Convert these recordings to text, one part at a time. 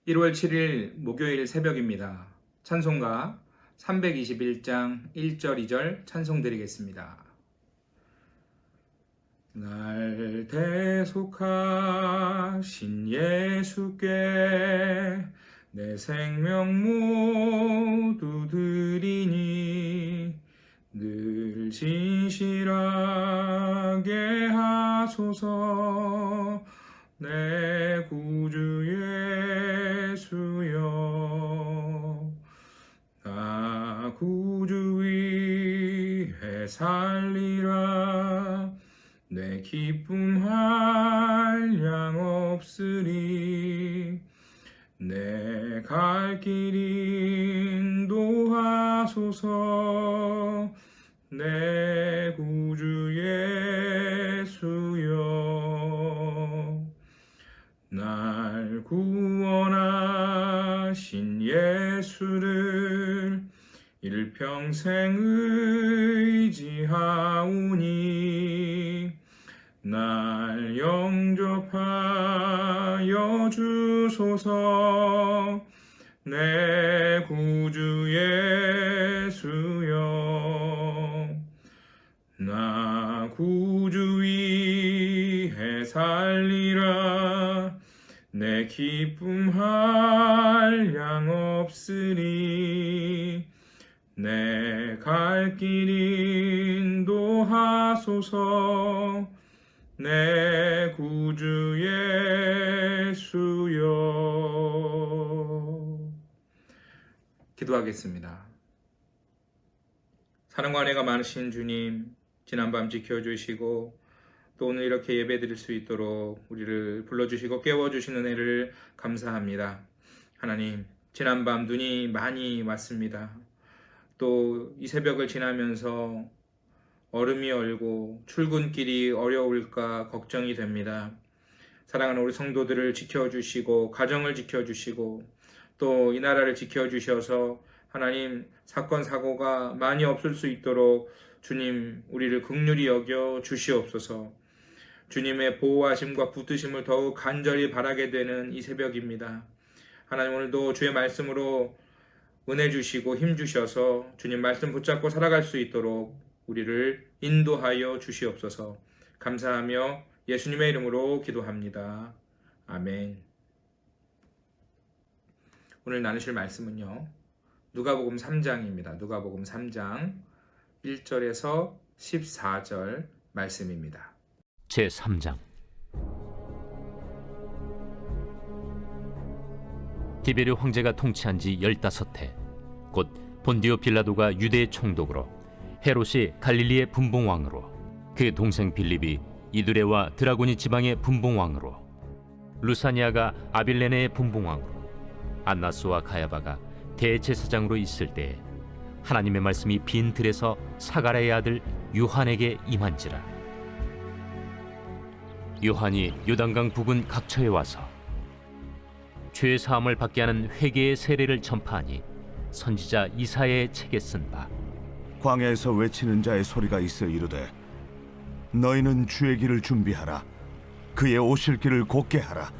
1월 7일 목요일 새벽입니다. 찬송가 321장 1절 2절 찬송 드리겠습니다. 날 대속하신 예수께 내 생명 모두 드리니 늘 진실하게 하소서. 내 구주 예수여, 나 구주 위에 살리라. 내 기쁨 한량 없으리. 내 갈 길 인도하소서. 내 구주 예수여, 날 구원하신 예수를 일평생 의지하오니 날 영접하여 주소서. 내 구주 예수여, 나 구주 위에 살리라. 내 기쁨 한량 없으리. 내 갈 길 인도하소서. 내 구주 예수여. 기도하겠습니다. 사랑과 은혜가 많으신 주님, 지난밤 지켜주시고 또 오늘 이렇게 예배드릴 수 있도록 우리를 불러주시고 깨워주신 은혜를 감사합니다. 하나님, 지난밤 눈이 많이 왔습니다. 또 이 새벽을 지나면서 얼음이 얼고 출근길이 어려울까 걱정이 됩니다. 사랑하는 우리 성도들을 지켜주시고 가정을 지켜주시고 또 이 나라를 지켜주셔서 하나님, 사건 사고가 많이 없을 수 있도록 주님, 우리를 긍휼히 여겨 주시옵소서. 주님의 보호하심과 붙드심을 더욱 간절히 바라게 되는 이 새벽입니다. 하나님, 오늘도 주의 말씀으로 은혜 주시고 힘 주셔서 주님 말씀 붙잡고 살아갈 수 있도록 우리를 인도하여 주시옵소서. 감사하며 예수님의 이름으로 기도합니다. 아멘. 오늘 나누실 말씀은요, 누가복음 3장입니다. 누가복음 3장 1절에서 14절 말씀입니다. 제3장. 디베르 황제가 통치한 지 15해, 곧 본디오 빌라도가 유대의 총독으로, 헤롯이 갈릴리의 분봉왕으로, 그 동생 빌립이 이두레와 드라고니 지방의 분봉왕으로, 루사니아가 아빌레네의 분봉왕으로, 안나스와 가야바가 대제사장으로 있을 때에 하나님의 말씀이 빈 들에서 사가랴의 아들 요한에게 임한지라. 요한이 요단강 부근 각처에 와서 죄 사함을 받게 하는 회개의 세례를 전파하니 선지자 이사야의 책에 쓴 바, 광야에서 외치는 자의 소리가 있어 이르되 너희는 주의 길을 준비하라. 그의 오실 길을 곧게 하라.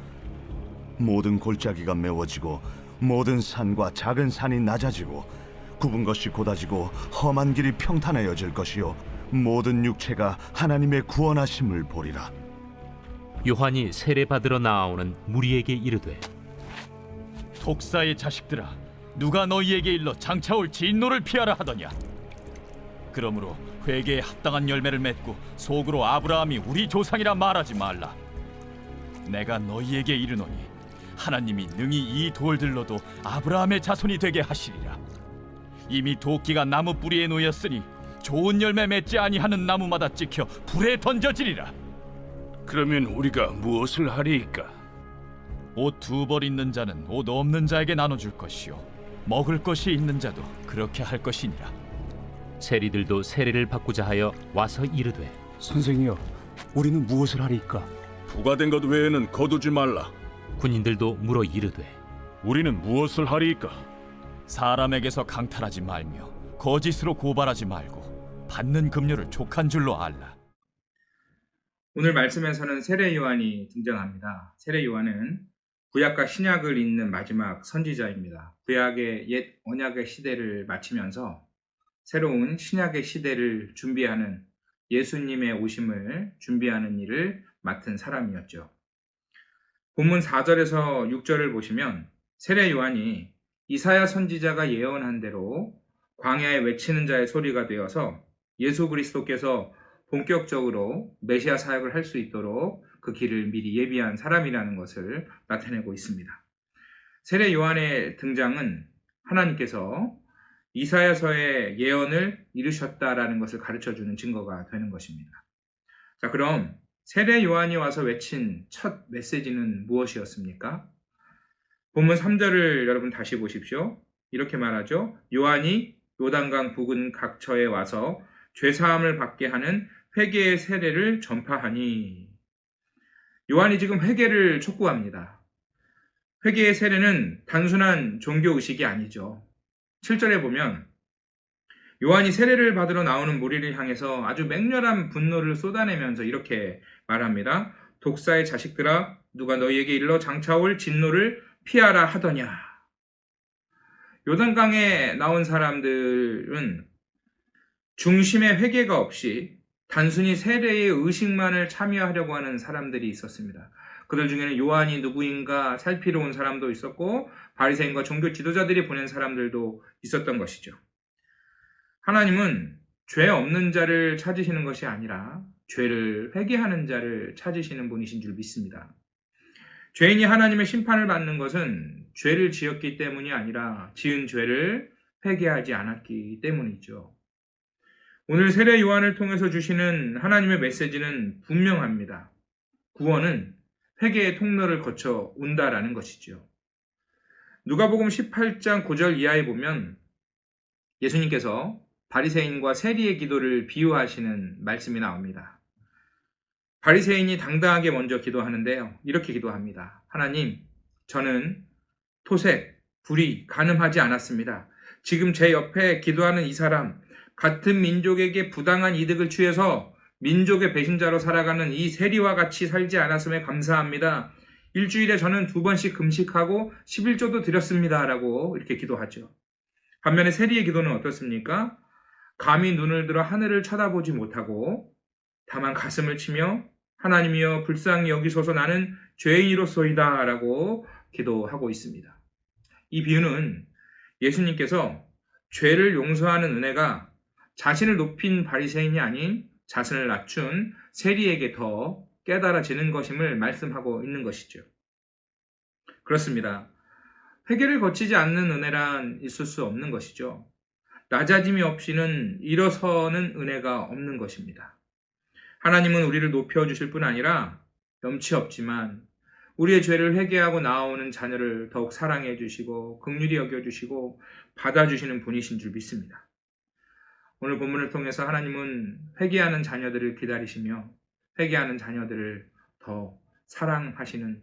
모든 골짜기가 메워지고 모든 산과 작은 산이 낮아지고 굽은 것이 곧아지고 험한 길이 평탄해져질 것이요 모든 육체가 하나님의 구원하심을 보리라. 요한이 세례 받으러 나아오는 무리에게 이르되, 독사의 자식들아, 누가 너희에게 일러 장차 올 진노를 피하라 하더냐. 그러므로 회개에 합당한 열매를 맺고 속으로 아브라함이 우리 조상이라 말하지 말라. 내가 너희에게 이르노니 하나님이 능히 이 돌들로도 아브라함의 자손이 되게 하시리라. 이미 도끼가 나무 뿌리에 놓였으니 좋은 열매 맺지 아니하는 나무마다 찍혀 불에 던져지리라. 그러면 우리가 무엇을 하리이까? 옷 2벌 있는 자는 옷 없는 자에게 나눠줄 것이요 먹을 것이 있는 자도 그렇게 할 것이니라. 세리들도 세례를 받고자 하여 와서 이르되, 선생이여, 우리는 무엇을 하리이까? 부과된 것 외에는 거두지 말라. 군인들도 물어 이르되, 우리는 무엇을 하리이까? 사람에게서 강탈하지 말며 거짓으로 고발하지 말고 받는 급료를 족한 줄로 알라. 오늘 말씀에서는 세례 요한이 등장합니다. 세례 요한은 구약과 신약을 잇는 마지막 선지자입니다. 구약의 옛 언약의 시대를 마치면서 새로운 신약의 시대를 준비하는 예수님의 오심을 준비하는 일을 맡은 사람이었죠. 본문 4절에서 6절을 보시면 세례 요한이 이사야 선지자가 예언한 대로 광야에 외치는 자의 소리가 되어서 예수 그리스도께서 본격적으로 메시아 사역을 할 수 있도록 그 길을 미리 예비한 사람이라는 것을 나타내고 있습니다. 세례 요한의 등장은 하나님께서 이사야서의 예언을 이루셨다라는 것을 가르쳐주는 증거가 되는 것입니다. 자, 그럼 세례 요한이 와서 외친 첫 메시지는 무엇이었습니까? 본문 3절을 여러분 다시 보십시오. 이렇게 말하죠. 요한이 요단강 부근 각처에 와서 죄사함을 받게 하는 회개의 세례를 전파하니. 요한이 지금 회개를 촉구합니다. 회개의 세례는 단순한 종교의식이 아니죠. 7절에 보면 요한이 세례를 받으러 나오는 무리를 향해서 아주 맹렬한 분노를 쏟아내면서 이렇게 말합니다. 독사의 자식들아, 누가 너희에게 일러 장차올 진노를 피하라 하더냐. 요단강에 나온 사람들은 중심의 회개가 없이 단순히 세례의 의식만을 참여하려고 하는 사람들이 있었습니다. 그들 중에는 요한이 누구인가 살피러 온 사람도 있었고 바리새인과 종교 지도자들이 보낸 사람들도 있었던 것이죠. 하나님은 죄 없는 자를 찾으시는 것이 아니라 죄를 회개하는 자를 찾으시는 분이신 줄 믿습니다. 죄인이 하나님의 심판을 받는 것은 죄를 지었기 때문이 아니라 지은 죄를 회개하지 않았기 때문이죠. 오늘 세례 요한을 통해서 주시는 하나님의 메시지는 분명합니다. 구원은 회개의 통로를 거쳐 온다라는 것이죠. 누가복음 18장 9절 이하에 보면 예수님께서 바리새인과 세리의 기도를 비유하시는 말씀이 나옵니다. 바리새인이 당당하게 먼저 기도하는데요. 이렇게 기도합니다. 하나님, 저는 토색, 불의, 간음하지 않았습니다. 지금 제 옆에 기도하는 이 사람, 같은 민족에게 부당한 이득을 취해서 민족의 배신자로 살아가는 이 세리와 같이 살지 않았음에 감사합니다. 일주일에 저는 2번씩 금식하고 11조도 드렸습니다. 라고 이렇게 기도하죠. 반면에 세리의 기도는 어떻습니까? 감히 눈을 들어 하늘을 쳐다보지 못하고 다만 가슴을 치며 하나님이여 불쌍히 여기소서 나는 죄인이로소이다 라고 기도하고 있습니다. 이 비유는 예수님께서 죄를 용서하는 은혜가 자신을 높인 바리새인이 아닌 자신을 낮춘 세리에게 더 깨달아지는 것임을 말씀하고 있는 것이죠. 그렇습니다. 회개를 거치지 않는 은혜란 있을 수 없는 것이죠. 낮아짐이 없이는 일어서는 은혜가 없는 것입니다. 하나님은 우리를 높여주실 뿐 아니라 염치 없지만 우리의 죄를 회개하고 나아오는 자녀를 더욱 사랑해 주시고 긍휼히 여겨주시고 받아주시는 분이신 줄 믿습니다. 오늘 본문을 통해서 하나님은 회개하는 자녀들을 기다리시며 회개하는 자녀들을 더 사랑하시는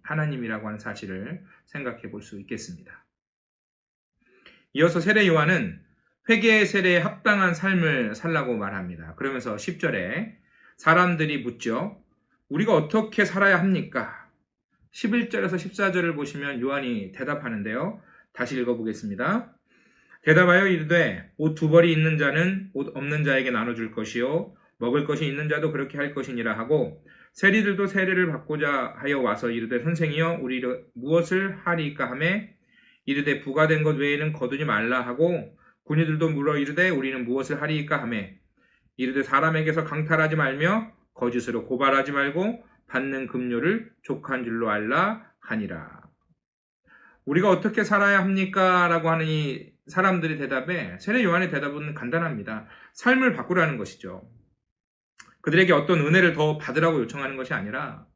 하나님이라고 하는 사실을 생각해 볼 수 있겠습니다. 이어서 세례 요한은 회개의 세례에 합당한 삶을 살라고 말합니다. 그러면서 10절에 사람들이 묻죠. 우리가 어떻게 살아야 합니까? 11절에서 14절을 보시면 요한이 대답하는데요. 다시 읽어보겠습니다. 대답하여 이르되 옷 2벌이 있는 자는 옷 없는 자에게 나눠줄 것이요 먹을 것이 있는 자도 그렇게 할 것이니라 하고 세리들도 세례를 받고자 하여 와서 이르되 선생이여 우리 무엇을 하리이까 하매 이르되 부과된 것 외에는 거두지 말라 하고 군인들도 물어 이르되 우리는 무엇을 하리이까 하매 이르되 사람에게서 강탈하지 말며 거짓으로 고발하지 말고 받는 급료를 족한 줄로 알라 하니라. 우리가 어떻게 살아야 합니까? 라고 하는 이 사람들의 대답에 세례 요한의 대답은 간단합니다. 삶을 바꾸라는 것이죠. 그들에게 어떤 은혜를 더 받으라고 요청하는 것이 아니라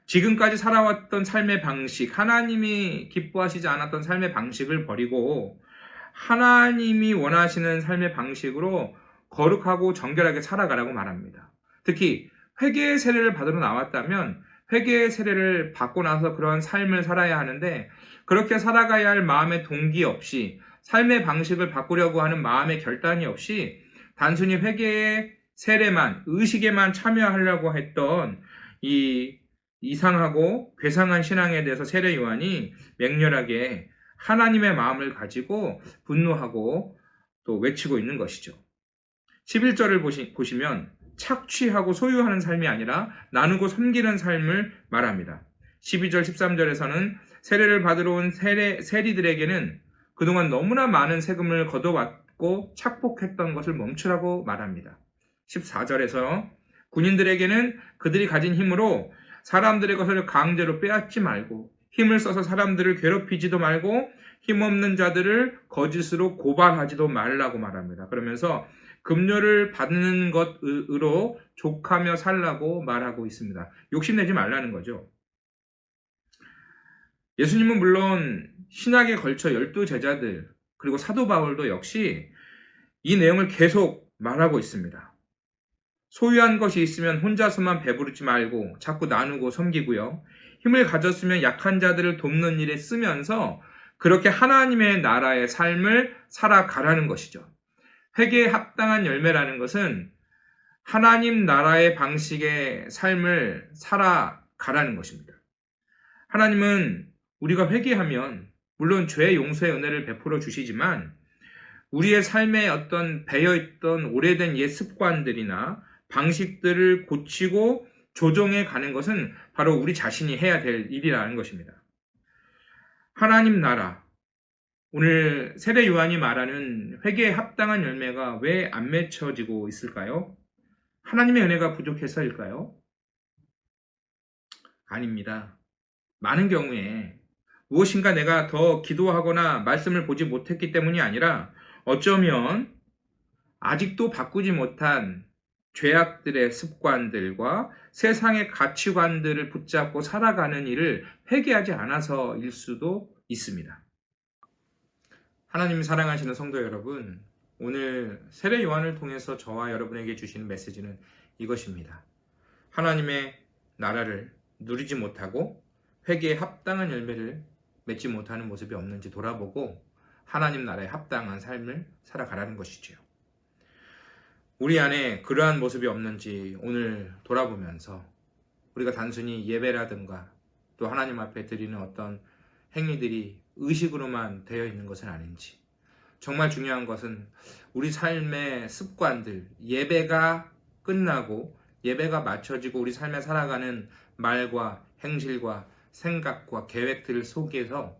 지금까지 살아왔던 삶의 방식, 하나님이 기뻐하시지 않았던 삶의 방식을 버리고 하나님이 원하시는 삶의 방식으로 거룩하고 정결하게 살아가라고 말합니다. 특히 회개의 세례를 받으러 나왔다면 회개의 세례를 받고 나서 그런 삶을 살아야 하는데 그렇게 살아가야 할 마음의 동기 없이 삶의 방식을 바꾸려고 하는 마음의 결단이 없이 단순히 회개의 세례만, 의식에만 참여하려고 했던 이 이상하고 괴상한 신앙에 대해서 세례 요한이 맹렬하게 하나님의 마음을 가지고 분노하고 또 외치고 있는 것이죠. 11절을 보시면 착취하고 소유하는 삶이 아니라 나누고 섬기는 삶을 말합니다. 12절 13절에서는 세례를 받으러 온 세리들에게는 그동안 너무나 많은 세금을 걷어왔고 착복했던 것을 멈추라고 말합니다. 14절에서 군인들에게는 그들이 가진 힘으로 사람들의 것을 강제로 빼앗지 말고 힘을 써서 사람들을 괴롭히지도 말고 힘없는 자들을 거짓으로 고발하지도 말라고 말합니다. 그러면서 급료를 받는 것으로 족하며 살라고 말하고 있습니다. 욕심내지 말라는 거죠. 예수님은 물론 신학에 걸쳐 12제자들 그리고 사도 바울도 역시 이 내용을 계속 말하고 있습니다. 소유한 것이 있으면 혼자서만 배부르지 말고 자꾸 나누고 섬기고요. 힘을 가졌으면 약한 자들을 돕는 일에 쓰면서 그렇게 하나님의 나라의 삶을 살아가라는 것이죠. 회개에 합당한 열매라는 것은 하나님 나라의 방식의 삶을 살아가라는 것입니다. 하나님은 우리가 회개하면 물론 죄 용서의 은혜를 베풀어 주시지만 우리의 삶에 어떤 배어있던 오래된 옛 습관들이나 방식들을 고치고 조정해 가는 것은 바로 우리 자신이 해야 될 일이라는 것입니다. 하나님 나라, 오늘 세례 요한이 말하는 회개에 합당한 열매가 왜 안 맺혀지고 있을까요? 하나님의 은혜가 부족해서일까요? 아닙니다. 많은 경우에 무엇인가 내가 더 기도하거나 말씀을 보지 못했기 때문이 아니라 어쩌면 아직도 바꾸지 못한 죄악들의 습관들과 세상의 가치관들을 붙잡고 살아가는 일을 회개하지 않아서일 수도 있습니다. 하나님이 사랑하시는 성도 여러분, 오늘 세례 요한을 통해서 저와 여러분에게 주시는 메시지는 이것입니다. 하나님의 나라를 누리지 못하고 회개에 합당한 열매를 맺지 못하는 모습이 없는지 돌아보고 하나님 나라에 합당한 삶을 살아가라는 것이지요. 우리 안에 그러한 모습이 없는지 오늘 돌아보면서 우리가 단순히 예배라든가 또 하나님 앞에 드리는 어떤 행위들이 의식으로만 되어 있는 것은 아닌지, 정말 중요한 것은 우리 삶의 습관들, 예배가 끝나고 예배가 맞춰지고 우리 삶에 살아가는 말과 행실과 생각과 계획들 속에서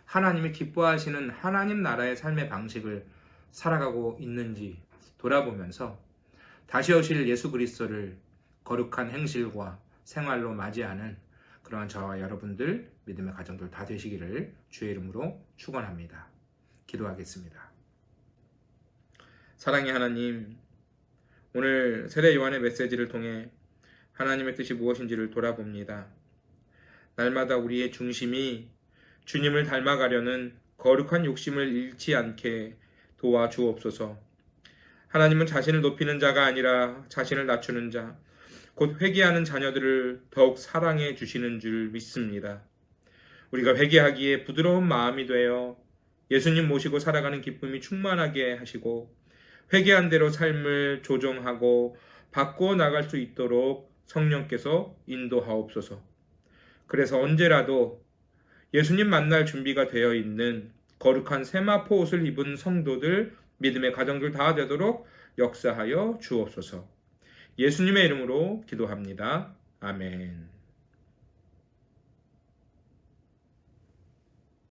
하나님이 기뻐하시는 하나님 나라의 삶의 방식을 살아가고 있는지 돌아보면서 다시 오실 예수 그리스도를 거룩한 행실과 생활로 맞이하는 그러한 저와 여러분들, 믿음의 가정들 다 되시기를 주의 이름으로 축원합니다. 기도하겠습니다. 사랑의 하나님, 오늘 세례 요한의 메시지를 통해 하나님의 뜻이 무엇인지를 돌아봅니다. 날마다 우리의 중심이 주님을 닮아가려는 거룩한 욕심을 잃지 않게 도와주옵소서. 하나님은 자신을 높이는 자가 아니라 자신을 낮추는 자, 곧 회개하는 자녀들을 더욱 사랑해 주시는 줄 믿습니다. 우리가 회개하기에 부드러운 마음이 되어 예수님 모시고 살아가는 기쁨이 충만하게 하시고 회개한 대로 삶을 조정하고 바꾸어 나갈 수 있도록 성령께서 인도하옵소서. 그래서 언제라도 예수님 만날 준비가 되어 있는 거룩한 세마포 옷을 입은 성도들, 믿음의 가정들 다 되도록 역사하여 주옵소서. 예수님의 이름으로 기도합니다. 아멘.